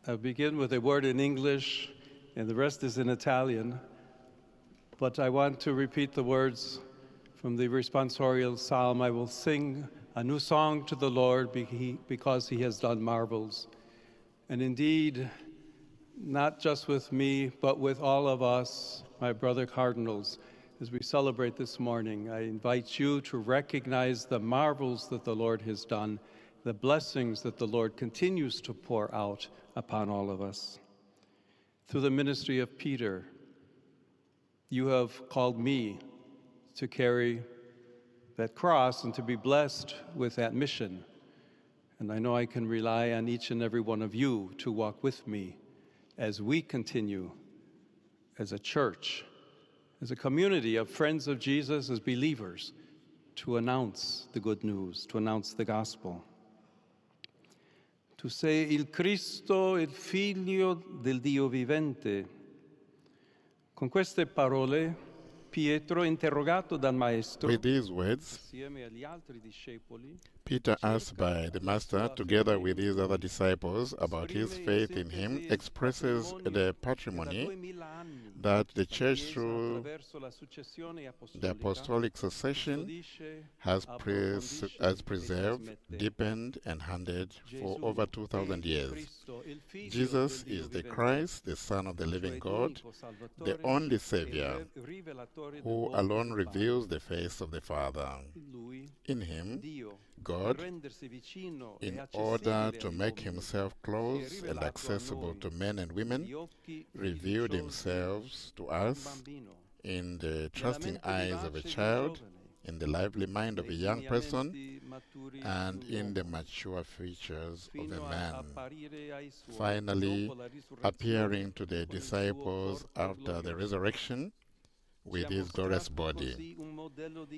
I'll begin with a word in English, and the rest is in Italian. But I want to repeat the words from the responsorial psalm. I will sing a new song to the Lord because he has done marvels. And indeed, not just with me, but with all of us, my brother cardinals, as we celebrate this morning, I invite you to recognize the marvels that the Lord has done, the blessings that the Lord continues to pour out upon all of us. Through the ministry of Peter, you have called me to carry that cross and to be blessed with that mission. And I know I can rely on each and every one of you to walk with me as we continue as a church, as a community of friends of Jesus, as believers, to announce the good news, to announce the gospel. To say, il Cristo, il Figlio del Dio vivente. Con queste parole, Pietro, interrogato dal Maestro, With these words, assieme agli altri discepoli, Peter, asked by the Master, together with his other disciples, about his faith in him, expresses the patrimony that the Church, through the apostolic succession, has preserved, deepened, and handed for over 2,000 years. Jesus is the Christ, the Son of the living God, the only Savior, who alone reveals the face of the Father. In him, God, in order to make himself close and accessible to men and women, revealed himself to us in the trusting eyes of a child, in the lively mind of a young person, and in the mature features of a man, finally appearing to the disciples after the resurrection with his glorious body.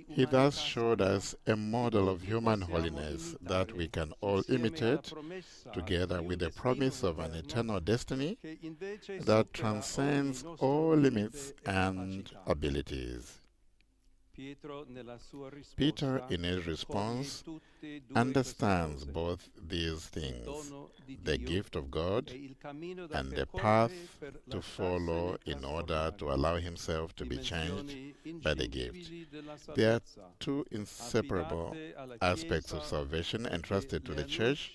He thus showed us a model of human holiness that we can all imitate, together with the promise of an eternal destiny that transcends all limits and abilities. Peter, in his response, understands both these things, the gift of God and the path to follow in order to allow himself to be changed by the gift. There are two inseparable aspects of salvation entrusted to the Church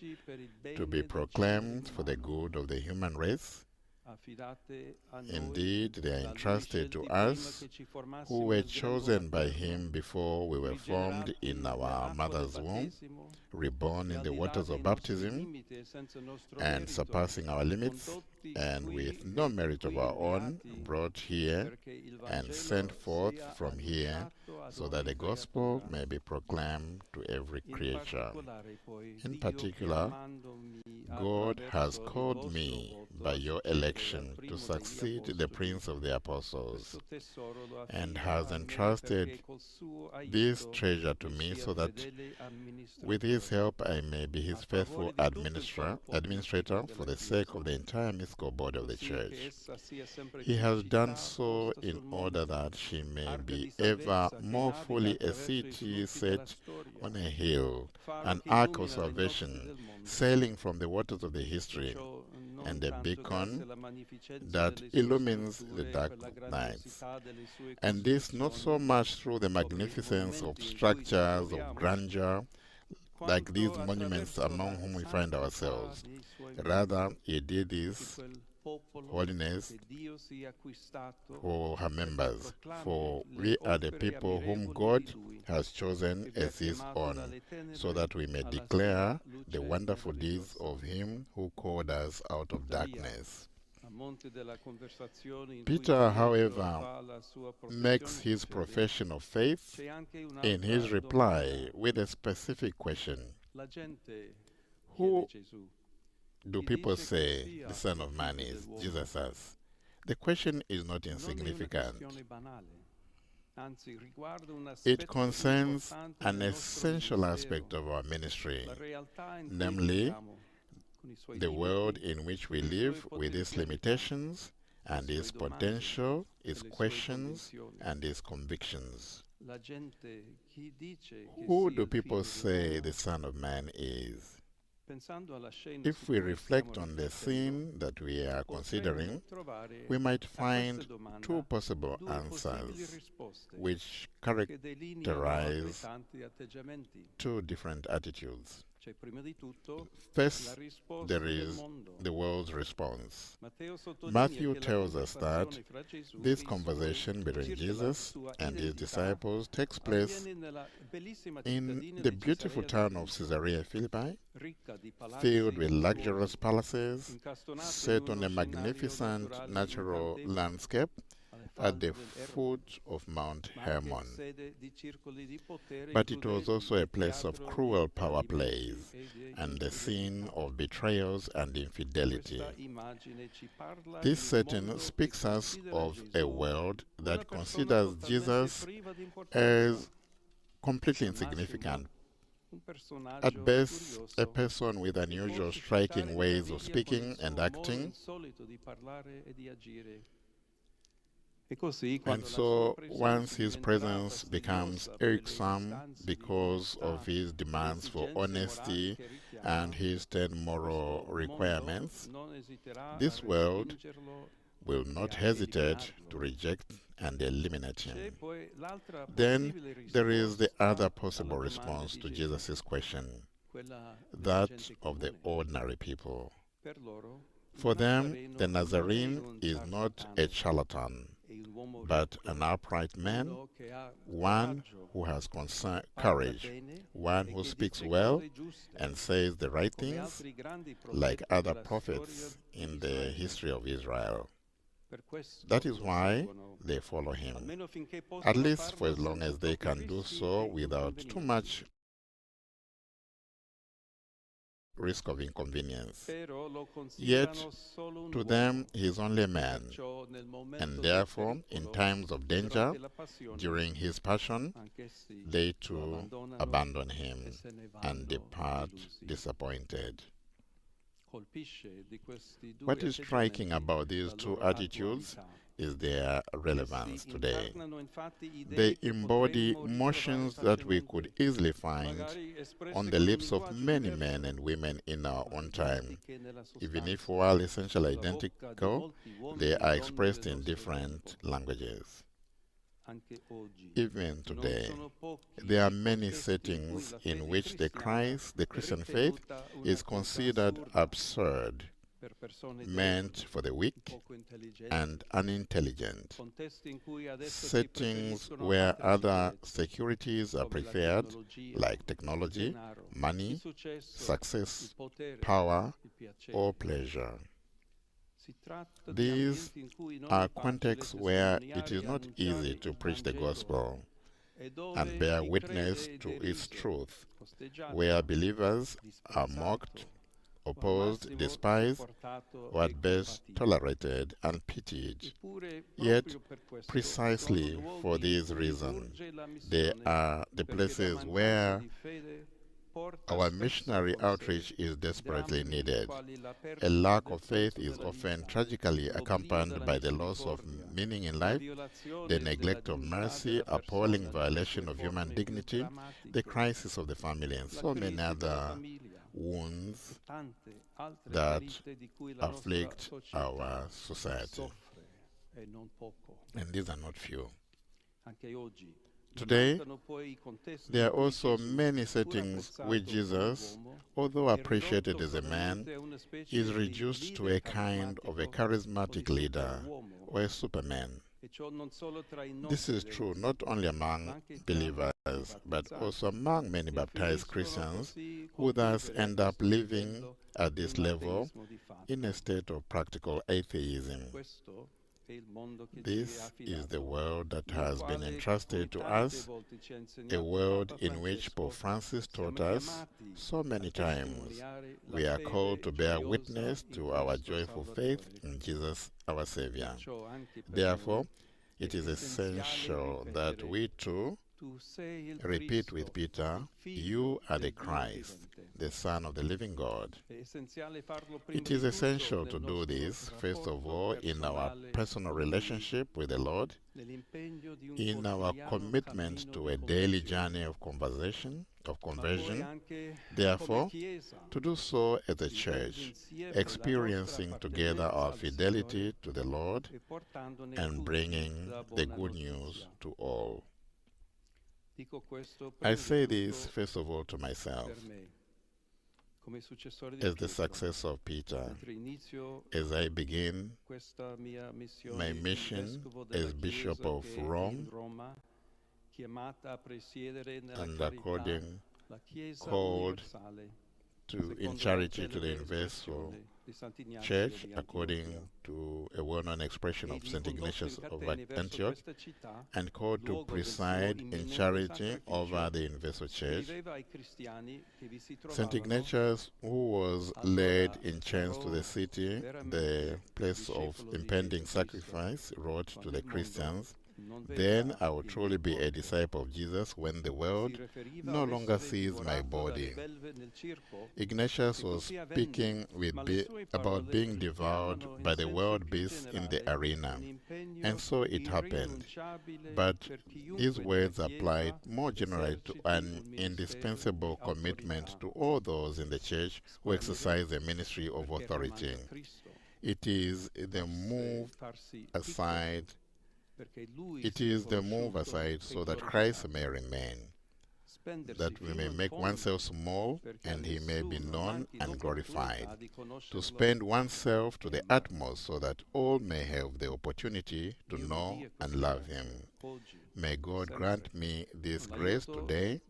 to be proclaimed for the good of the human race. Indeed, they are entrusted to us who were chosen by him before we were formed in our mother's womb, reborn in the waters of baptism, and surpassing our limits, and with no merit of our own, brought here and sent forth from here, so that the gospel may be proclaimed to every creature. In particular, God has called me by your election to succeed the Prince of the Apostles, and has entrusted this treasure to me so that with his help I may be his faithful administrator for the sake of the entire mystical body of the Church. He has done so in order that she may be ever more fully a city set on a hill, an ark of salvation, sailing from the waters of the history, and a beacon that illumines the dark nights. And this not so much through the magnificence of structures of grandeur, like these monuments among whom we find ourselves. Rather, he did this holiness for her members, for we are the people whom God has chosen as his own, so that we may declare the wonderful deeds of him who called us out of darkness. Peter, however, makes his profession of faith in his reply with a specific question. Who do people say the Son of Man is? Jesus asks. The question is not insignificant. It concerns an essential aspect of our ministry, namely the world in which we live with its limitations and its potential, its questions, and its convictions. Who do people say the Son of Man is? If we reflect on the scene that we are considering, we might find two possible answers which characterize two different attitudes. First, there is the world's response. Matthew tells us that this conversation between Jesus and his disciples takes place in the beautiful town of Caesarea Philippi, filled with luxurious palaces, set on a magnificent natural landscape at the foot of Mount Hermon. But it was also a place of cruel power plays and the scene of betrayals and infidelity. This setting speaks us of a world that considers Jesus as completely insignificant. At best, a person with unusual, striking ways of speaking and acting. And so, once his presence becomes irksome because of his demands for honesty and his stern moral requirements, this world will not hesitate to reject and eliminate him. Then there is the other possible response to Jesus' question, that of the ordinary people. For them, the Nazarene is not a charlatan, but an upright man, one who has courage, one who speaks well and says the right things, like other prophets in the history of Israel. That is why they follow him, at least for as long as they can do so without too much risk of inconvenience. Yet, to them, he is only a man, and therefore, in times of danger, during his passion, they too abandon him and depart disappointed. What is striking about these two attitudes is their relevance today. They embody motions that we could easily find on the lips of many men and women in our own time. Even if while essentially identical, they are expressed in different languages. Even today, there are many settings in which the Christian faith is considered absurd, meant for the weak and unintelligent. Settings where other securities are preferred, like technology, money, success, power, or pleasure. These are contexts where it is not easy to preach the gospel and bear witness to its truth, where believers are mocked, opposed, despised, or at best tolerated and pitied. Yet, precisely for these reasons, they are the places where our missionary outreach is desperately needed. A lack of faith is often tragically accompanied by the loss of meaning in life, the neglect of mercy, appalling violation of human dignity, the crisis of the family, and so many other wounds that afflict our society. And these are not few. Today, there are also many settings where Jesus, although appreciated as a man, is reduced to a kind of a charismatic leader or a superman. This is true not only among believers, but also among many baptized Christians who thus end up living at this level in a state of practical atheism. This is the world that has been entrusted to us, a world in which Pope Francis taught us so many times we are called to bear witness to our joyful faith in Jesus, our Savior. Therefore, it is essential that we too Repeat with Peter, you are the Christ, the Son of the living God. It is essential to do this, first of all, in our personal relationship with the Lord, in our commitment to a daily journey of conversion, therefore, to do so as a church, experiencing together our fidelity to the Lord and bringing the good news to all. I say this, first of all, to myself, as the successor of Peter, as I begin my mission as Bishop of Rome, and according called to in charity to the universal church, according to a well-known expression of St. Ignatius of Antioch, and called to preside in charity over the universal church. St. Ignatius, who was led in chains to the city, the place of impending sacrifice, wrote to the Christians, "Then I will truly be a disciple of Jesus when the world no longer sees my body." Ignatius was speaking about being devoured by the wild beasts in the arena, and so it happened. But his words applied more generally to an indispensable commitment to all those in the church who exercise the ministry of authority. It is the move aside so that Christ may remain, that we may make oneself small and he may be known and glorified, to spend oneself to the utmost so that all may have the opportunity to know and love him. May God grant me this grace today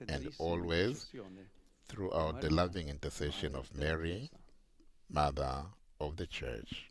and always throughout the loving intercession of Mary, Mother of the Church.